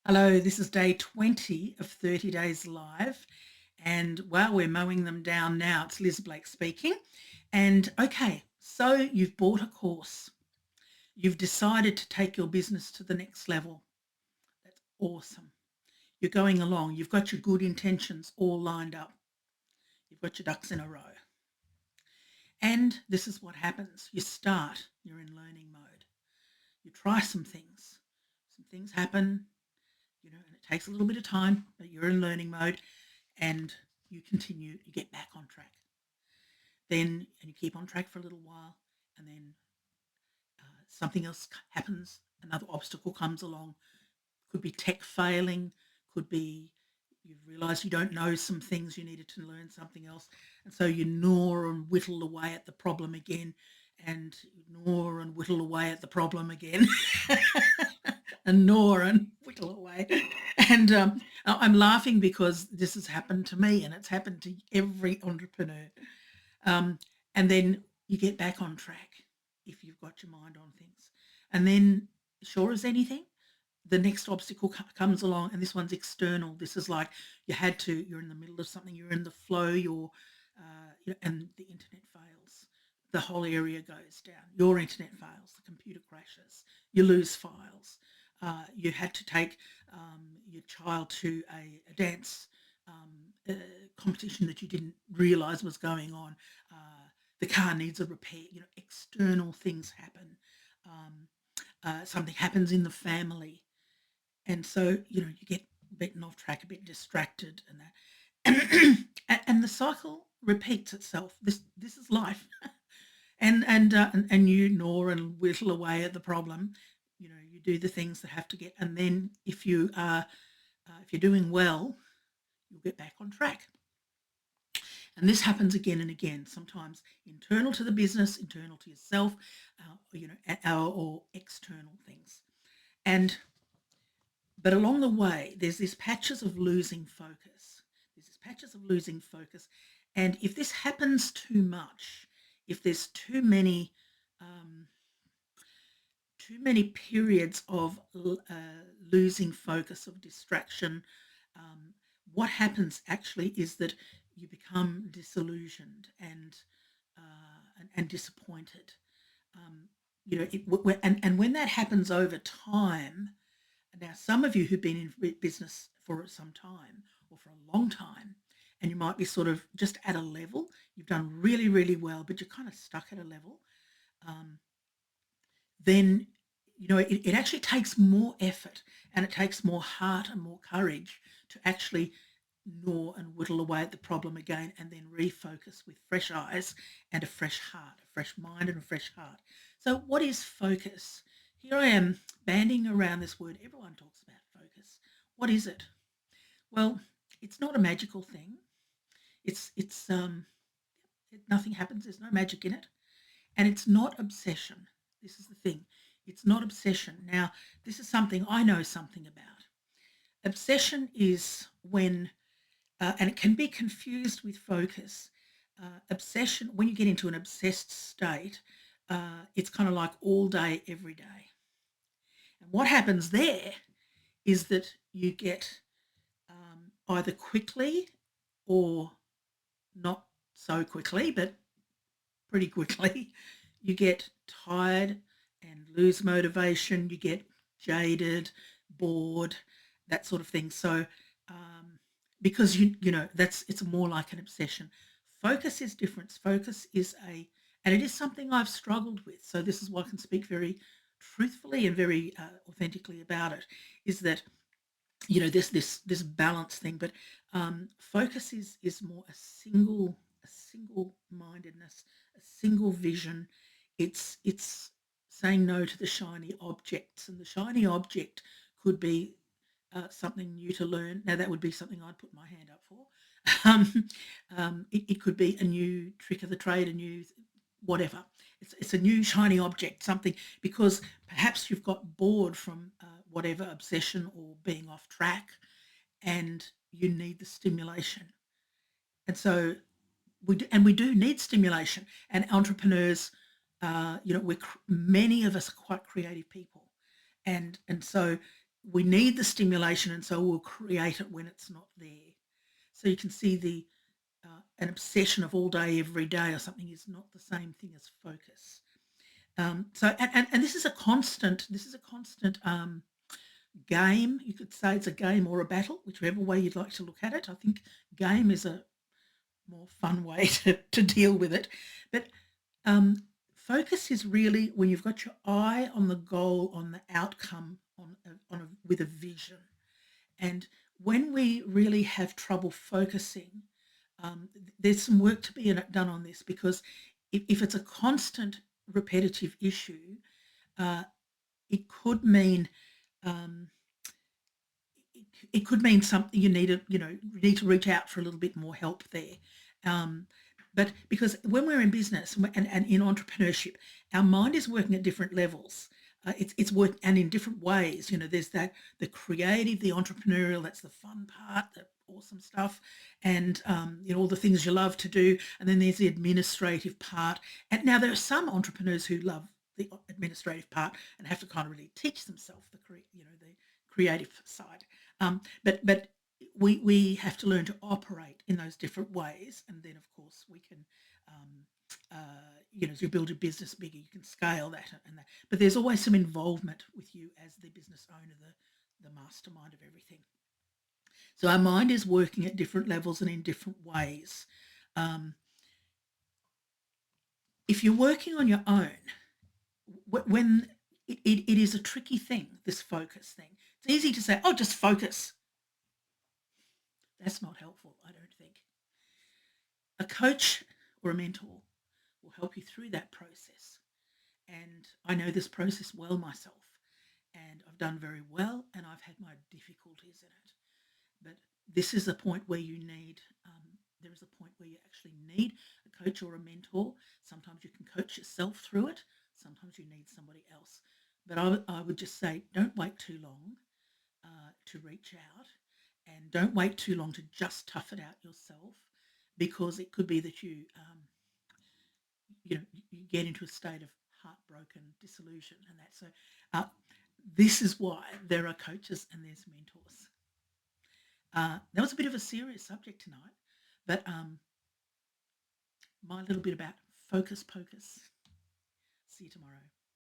Hello, this is day 20 of 30 Days Live. And wow, we're mowing them down now. It's Liz Blake speaking. And okay, so you've bought a course. You've decided to take your business to the next level. That's awesome. You're going along. You've got your good intentions all lined up. You've got your ducks in a row. And this is what happens. You start, you're in learning mode. You try some things. Some things happen, and it takes a little bit of time, but you're in learning mode and you continue, you get back on track. Then, and you keep on track for a little while, and then something else happens, another obstacle comes along. Could be tech failing, could be you've realised you don't know some things, you needed to learn something else. And so you gnaw and whittle away at the problem again, and gnaw and whittle away at the problem again. And gnaw and whittle away. And I'm laughing because this has happened to me and it's happened to every entrepreneur. Um, and then you get back on track if you've got your mind on things. And then, sure as anything, the next obstacle comes along, and this one's external. This is like you're in the middle of something, you're in the flow, and the internet fails. The whole area goes down. Your internet fails, the computer crashes, you lose files. You had to take your child to a dance uh, competition that you didn't realise was going on. The car needs a repair. External things happen. Um, Something happens in the family, and so you get beaten off track, a bit distracted, and that, and the cycle repeats itself. This is life, and you gnaw and whittle away at the problem. You do the things that have to get, and then if you're doing well, you'll get back on track. And this happens again and again, sometimes internal to the business, internal to yourself, or external things. And but along the way, there's these patches of losing focus. There's these patches of losing focus. And if this happens too much, if there's um, too many periods of losing focus, of distraction, um, what happens actually is that you become disillusioned and disappointed. Um, and when that happens over time, now, some of you who've been in business for some time or for a long time, and you might be sort of just at a level, you've done really, really well, but you're kind of stuck at a level, um, then, it actually takes more effort and it takes more heart and more courage to actually gnaw and whittle away at the problem again and then refocus with fresh eyes and a fresh heart, a fresh mind and a fresh heart. So what is focus? Here I am banding around this word. Everyone talks about focus. What is it? Well, it's not a magical thing. Nothing happens. There's no magic in it, and it's not obsession. This is the thing. It's not obsession. Now, this is something I know something about. Obsession is when and it can be confused with focus. Obsession, when you get into an obsessed state, it's kind of like all day, every day. And what happens there is that you get either quickly or not so quickly, but pretty quickly, you get tired and lose motivation, you get jaded, bored, that sort of thing. So because it's more like an obsession. Focus is different. Focus is and it is something I've struggled with. So this is why I can speak very truthfully and very authentically about it. Is that this balance thing, but focus is more a single mindedness, a single vision. It's saying no to the shiny objects, and the shiny object could be something new to learn. Now that would be something I'd put my hand up for. Um, it could be a new trick of the trade, a new whatever. It's a new shiny object, something, because perhaps you've got bored from whatever obsession or being off track, and you need the stimulation. And so we do need stimulation. And entrepreneurs, many of us are quite creative people, and so we need the stimulation, and so we'll create it when it's not there. So you can see the an obsession of all day, every day, or something is not the same thing as focus. And this is a constant. This is a constant game. You could say it's a game or a battle, whichever way you'd like to look at it. I think game is a more fun way to deal with it. But focus is really when you've got your eye on the goal, on the outcome, with a vision. And when we really have trouble focusing, there's some work to be done on this, because if it's a constant repetitive issue, uh, it could mean um, it could mean something you need to, you need to reach out for a little bit more help there. Um, but because when we're in business and in entrepreneurship, our mind is working at different levels. It's work and in different ways. There's that the creative, the entrepreneurial. That's the fun part, the awesome stuff, and all the things you love to do. And then there's the administrative part. And now there are some entrepreneurs who love the administrative part and have to kind of really teach themselves the creative side. But we have to learn to operate in those different ways, and then of course we can, as you build a business bigger, you can scale that and that. But there's always some involvement with you as the business owner, the mastermind of everything. So our mind is working at different levels and in different ways. Um, if you're working on your own, when it is a tricky thing, this focus thing. It's easy to say, oh, just focus. That's not helpful, I don't think. A coach or a mentor will help you through that process. And I know this process well myself, and I've done very well, and I've had my difficulties in it. But this is a point where there is a point where you actually need a coach or a mentor. Sometimes you can coach yourself through it. Sometimes you need somebody else. But I would just say, don't wait too long to reach out, and don't wait too long to just tough it out yourself, because it could be that you get into a state of heartbroken disillusion and that. So this is why there are coaches and there's mentors. That was a bit of a serious subject tonight, but my little bit about focus pocus. See you tomorrow.